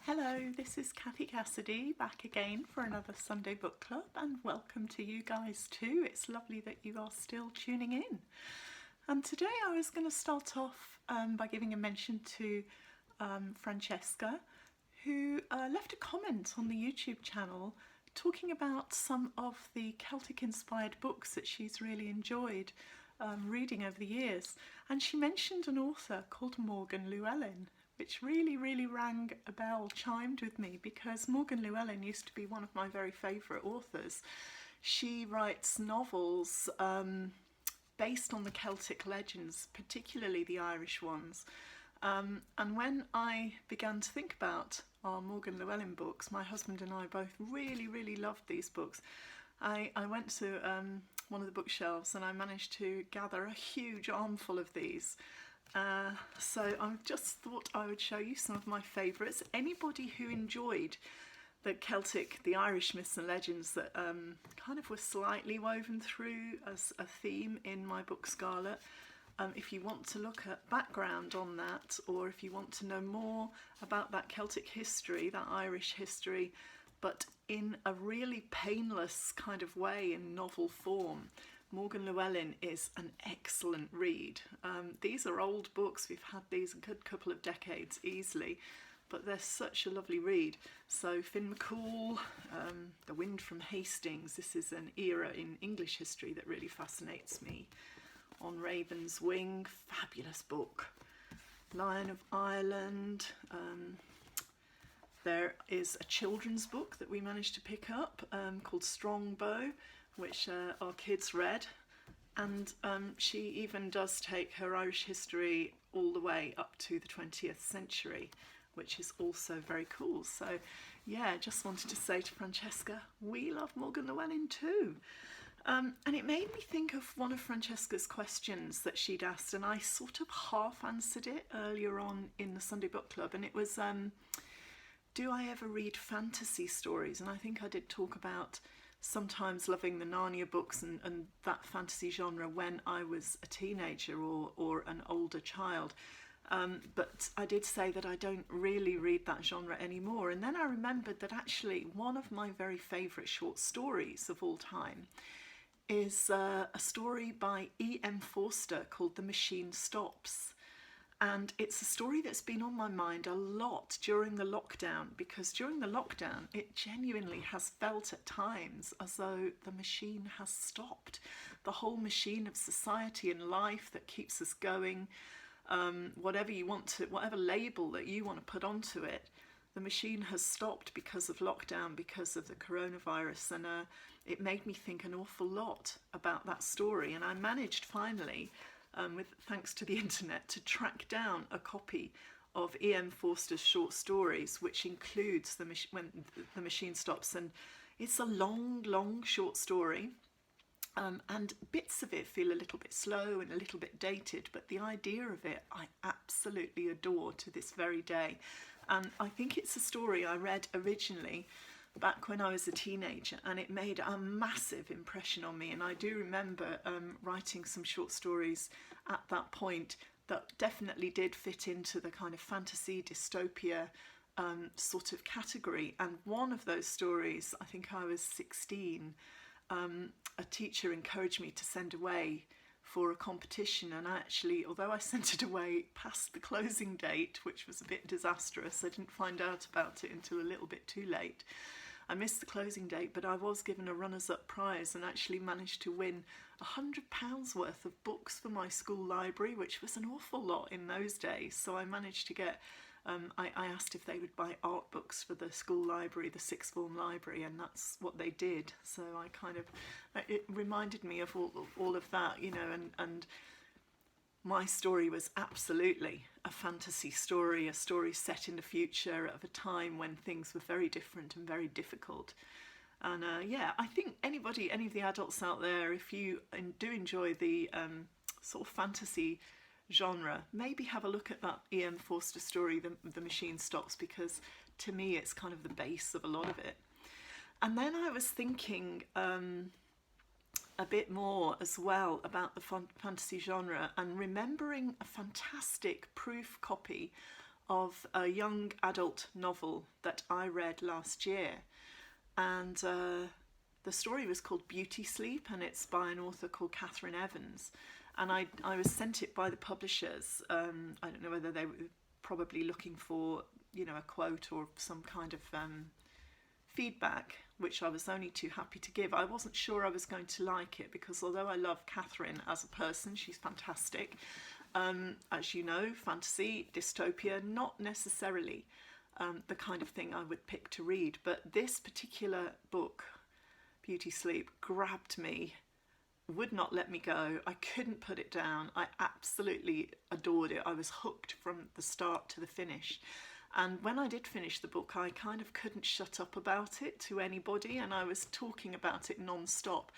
Hello, this is Kathy Cassidy back again for another Sunday Book Club, and welcome to you guys too. It's lovely that you are still tuning in. And today I was going to start off by giving a mention to Francesca, who left a comment on the YouTube channel talking about some of the Celtic inspired books that she's really enjoyed reading over the years. And she mentioned an author called Morgan Llewellyn, which really rang a bell, chimed with me, because Morgan Llewellyn used to be one of my very favourite authors. She writes novels based on the Celtic legends, particularly the Irish ones. And when I began to think about our Morgan Llewellyn books, my husband and I both really loved these books. I went to one of the bookshelves and I managed to gather a huge armful of these. So I just thought I would show you some of my favourites. Anybody who enjoyed the Celtic, the Irish myths and legends that kind of were slightly woven through as a theme in my book Scarlet, if you want to look at background on that, or if you want to know more about that Celtic history, that Irish history, but in a really painless kind of way in novel form, Morgan Llewellyn is an excellent read. These are old books, we've had these a good couple of decades easily, but they're such a lovely read. So Finn McCool, The Wind from Hastings, this is an era in English history that really fascinates me. On Raven's Wing, fabulous book. Lion of Ireland, there is a children's book that we managed to pick up called Strongbow, which our kids read, and she even does take her Irish history all the way up to the 20th century, which is also very cool. So yeah, just wanted to say to Francesca, we love Morgan Llewellyn too. And it made me think of one of Francesca's questions that she'd asked, and I sort of half answered it earlier on in the Sunday Book Club, and it was, do I ever read fantasy stories? And I think I did talk about sometimes loving the Narnia books and that fantasy genre when I was a teenager or an older child. But I did say that I don't really read that genre anymore. And then I remembered that actually one of my very favourite short stories of all time is a story by E.M. Forster called The Machine Stops. And it's a story that's been on my mind a lot during the lockdown, because during the lockdown it genuinely has felt at times as though the machine has stopped. The whole machine of society and life that keeps us going, whatever you want to, whatever label that you want to put onto it, the machine has stopped because of lockdown, because of the coronavirus, and it made me think an awful lot about that story. And I managed finally, with thanks to the internet, to track down a copy of E.M. Forster's short stories, which includes When the Machine Stops, and it's a long short story, and bits of it feel a little bit slow and a little bit dated, but the idea of it I absolutely adore to this very day. And I think it's a story I read originally back when I was a teenager, and it made a massive impression on me. And I do remember writing some short stories at that point that definitely did fit into the kind of fantasy dystopia sort of category. And one of those stories, I think I was 16, a teacher encouraged me to send away for a competition, and actually, although I sent it away past the closing date, which was a bit disastrous, I didn't find out about it until a little bit too late. I missed the closing date, but I was given a runners-up prize and actually managed to win £100 worth of books for my school library, which was an awful lot in those days. So I managed to get, I asked if they would buy art books for the school library, the sixth form library, and that's what they did. So I kind of, it reminded me of all of that, you know, and my story was absolutely a fantasy story, a story set in the future of a time when things were very different and very difficult. And yeah, I think any of the adults out there, if you do enjoy the sort of fantasy genre, maybe have a look at that E.M. Forster story, The Machine Stops, because to me it's kind of the base of a lot of it. And then I was thinking a bit more as well about the fantasy genre, and remembering a fantastic proof copy of a young adult novel that I read last year. And the story was called Beauty Sleep, and it's by an author called Catherine Evans. And I was sent it by the publishers. I don't know whether they were probably looking for, a quote or some kind of feedback, which I was only too happy to give. I wasn't sure I was going to like it because although I love Catherine as a person, she's fantastic. As you know, fantasy, dystopia, not necessarily the kind of thing I would pick to read. But this particular book, Beauty Sleep, grabbed me, would not let me go. I couldn't put it down. I absolutely adored it. I was hooked from the start to the finish. And when I did finish the book, I kind of couldn't shut up about it to anybody, and I was talking about it non-stop.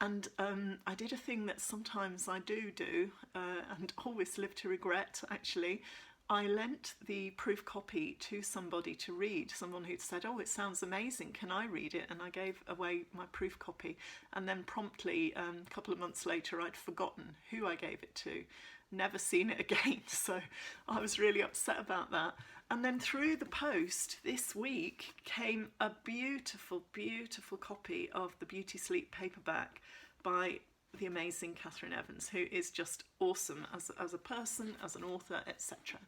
And I did a thing that sometimes I do and always live to regret, actually. I lent the proof copy to somebody to read, someone who'd said, "Oh, it sounds amazing, can I read it?" And I gave away my proof copy. And then promptly, a couple of months later, I'd forgotten who I gave it to, never seen it again. So I was really upset about that. And then through the post this week came a beautiful, beautiful copy of the Beauty Sleep paperback by the amazing Catherine Evans, who is just awesome as a person, as an author, etc.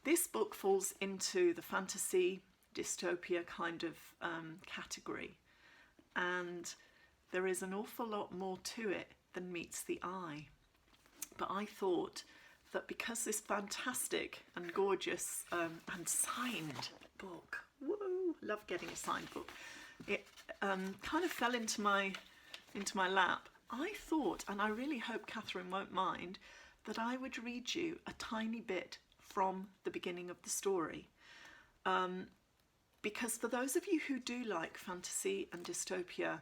This book falls into the fantasy, dystopia kind of category, and there is an awful lot more to it than meets the eye. But I thought that because this fantastic and gorgeous and signed book, woo, love getting a signed book, it kind of fell into my lap. I thought, and I really hope Catherine won't mind, that I would read you a tiny bit from the beginning of the story. Because for those of you who do like fantasy and dystopia,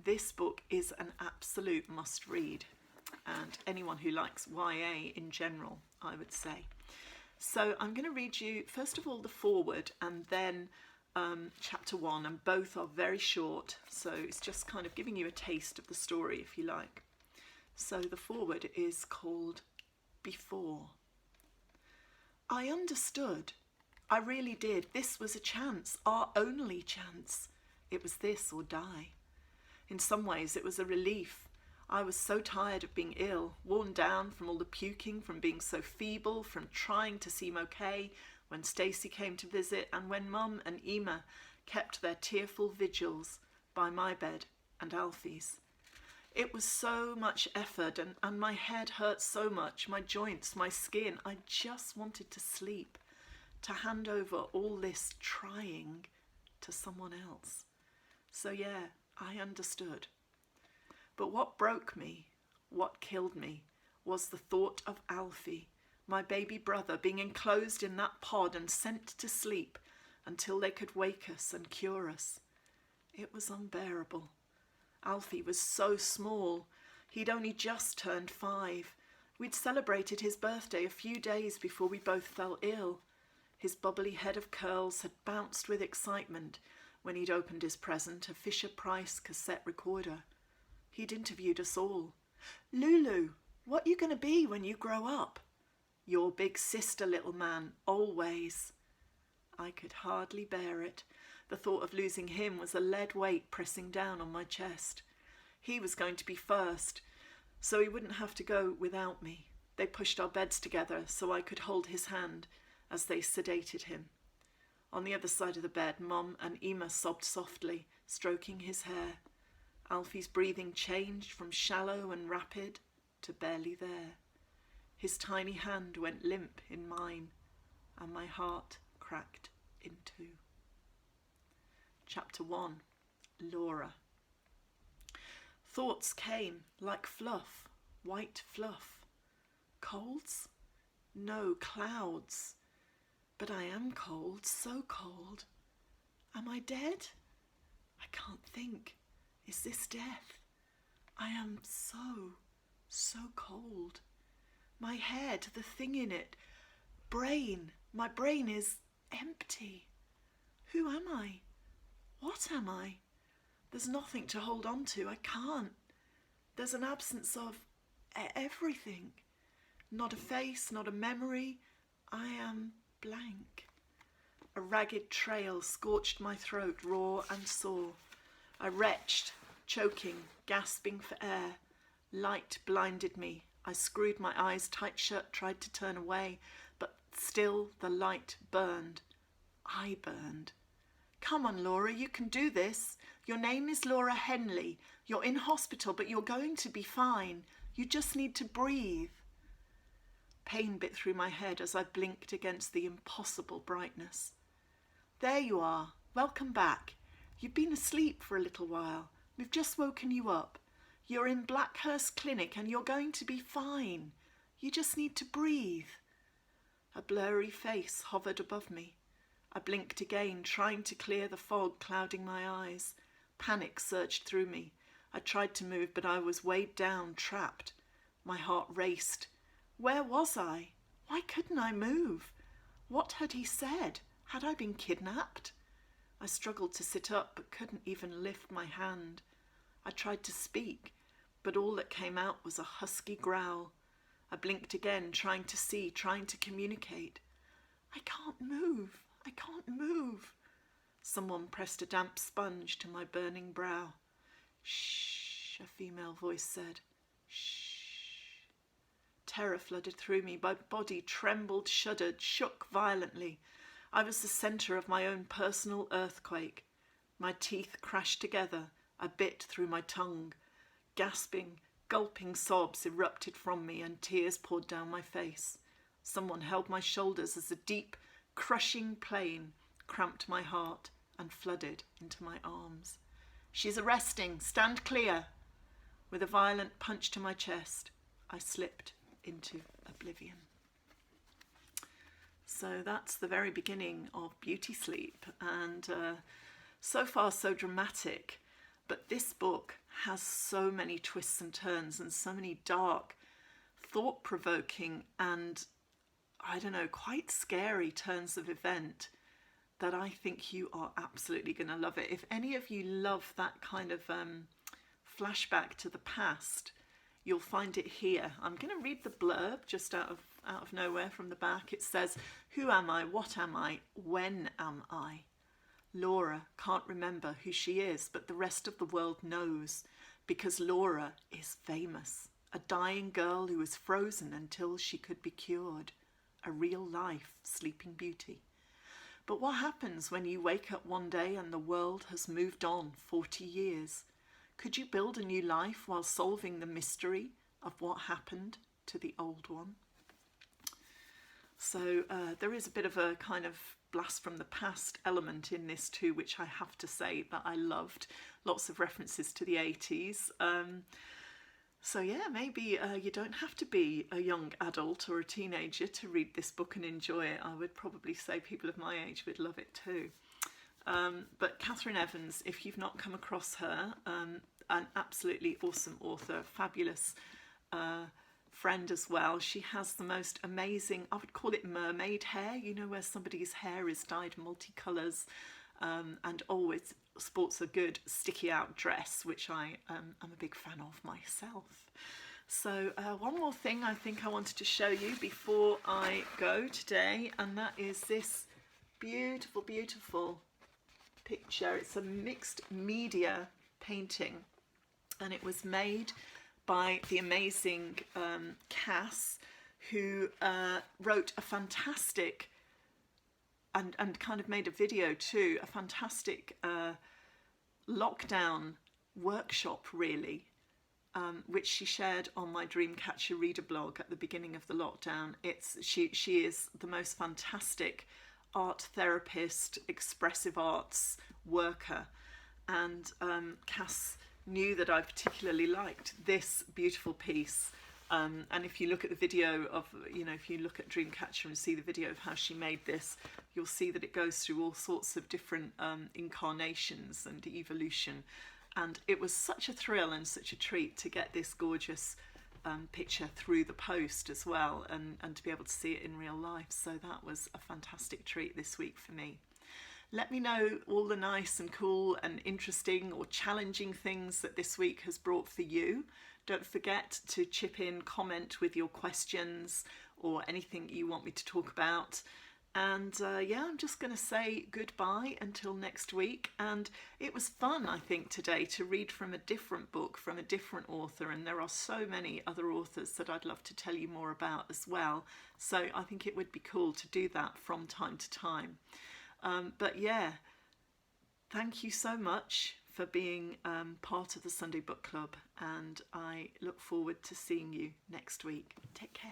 this book is an absolute must read. And anyone who likes YA in general, I would say. So I'm going to read you, first of all, the foreword and then chapter 1, and both are very short, so it's just kind of giving you a taste of the story, if you like. So the foreword is called Before. I understood. I really did. This was a chance, our only chance. It was this or die. In some ways, it was a relief. I was so tired of being ill, worn down from all the puking, from being so feeble, from trying to seem okay when Stacey came to visit, and when Mum and Emma kept their tearful vigils by my bed and Alfie's. It was so much effort, and my head hurt so much, my joints, my skin. I just wanted to sleep, to hand over all this trying to someone else. So yeah, I understood. But what broke me, what killed me, was the thought of Alfie, my baby brother, being enclosed in that pod and sent to sleep until they could wake us and cure us. It was unbearable. Alfie was so small. He'd only just turned 5. We'd celebrated his birthday a few days before we both fell ill. His bubbly head of curls had bounced with excitement when he'd opened his present, a Fisher-Price cassette recorder. He'd interviewed us all. "Lulu, what you going to be when you grow up?" "Your big sister, little man, always." I could hardly bear it. The thought of losing him was a lead weight pressing down on my chest. He was going to be first, so he wouldn't have to go without me. They pushed our beds together so I could hold his hand as they sedated him. On the other side of the bed, Mum and Emma sobbed softly, stroking his hair. Alfie's breathing changed from shallow and rapid to barely there. His tiny hand went limp in mine, and my heart cracked in 2. Chapter 1. Laura. Thoughts came like fluff, white fluff. Colds? No, clouds. But I am cold, so cold. Am I dead? I can't think. Is this death? I am so cold. My head, the thing in it, my brain is empty. Who am I? What am I? There's nothing to hold on to. I can't. There's an absence of everything. Not a face, not a memory. I am blank. A ragged trail scorched my throat raw and sore. I retched, choking, gasping for air. Light blinded me. I screwed my eyes tight shut, tried to turn away, but still the light burned. I burned. Come on, Laura, you can do this. Your name is Laura Henley. You're in hospital, but you're going to be fine. You just need to breathe. Pain bit through my head as I blinked against the impossible brightness. There you are. Welcome back. You've been asleep for a little while. We've just woken you up. You're in Blackhurst Clinic and you're going to be fine. You just need to breathe. A blurry face hovered above me. I blinked again, trying to clear the fog clouding my eyes. Panic surged through me. I tried to move, but I was weighed down, trapped. My heart raced. Where was I? Why couldn't I move? What had he said? Had I been kidnapped? I struggled to sit up, but couldn't even lift my hand. I tried to speak, but all that came out was a husky growl. I blinked again, trying to see, trying to communicate. I can't move. I can't move. Someone pressed a damp sponge to my burning brow. Shh, a female voice said. Shh. Terror flooded through me. My body trembled, shuddered, shook violently. I was the centre of my own personal earthquake. My teeth crashed together. I bit through my tongue. Gasping, gulping sobs erupted from me and tears poured down my face. Someone held my shoulders as a deep, crushing pain cramped my heart and flooded into my arms. She's arresting. Stand clear. With a violent punch to my chest, I slipped into oblivion. So that's the very beginning of Beauty Sleep, and so far so dramatic, but this book has so many twists and turns and so many dark, thought-provoking and, I don't know, quite scary turns of event that I think you are absolutely going to love it. If any of you love that kind of flashback to the past, you'll find it here. I'm going to read the blurb just out of nowhere from the back. It says, "Who am I? What am I? When am I?" Laura can't remember who she is, but the rest of the world knows, because Laura is famous. A dying girl who was frozen until she could be cured. A real-life Sleeping Beauty. But what happens when you wake up one day and the world has moved on 40 years? Could you build a new life while solving the mystery of what happened to the old one? So there is a bit of a kind of blast from the past element in this too, which I have to say that I loved. Lots of references to the 80s. So yeah, maybe you don't have to be a young adult or a teenager to read this book and enjoy it. I would probably say people of my age would love it too. But Catherine Evans, if you've not come across her, an absolutely awesome author, fabulous friend as well. She has the most amazing, I would call it mermaid hair, you know, where somebody's hair is dyed multicolours, and always sports a good sticky out dress, which I am a big fan of myself. So one more thing I think I wanted to show you before I go today, and that is this beautiful, beautiful picture. It's a mixed media painting, and it was made by the amazing Cass, who wrote a fantastic and kind of made a video too, a fantastic lockdown workshop really, which she shared on my Dreamcatcher Reader blog at the beginning of the lockdown. She is the most fantastic art therapist, expressive arts worker, and Cass knew that I particularly liked this beautiful piece. And if you look at the video of, if you look at Dreamcatcher and see the video of how she made this, you'll see that it goes through all sorts of different incarnations and evolution. And it was such a thrill and such a treat to get this gorgeous picture through the post as well, and to be able to see it in real life. So that was a fantastic treat this week for me. Let me know all the nice and cool and interesting or challenging things that this week has brought for you. Don't forget to chip in, comment with your questions or anything you want me to talk about. And yeah, I'm just going to say goodbye until next week. And it was fun, I think, today to read from a different book, from a different author. And there are so many other authors that I'd love to tell you more about as well. So I think it would be cool to do that from time to time. But yeah, thank you so much for being part of the Sunday Book Club. And I look forward to seeing you next week. Take care.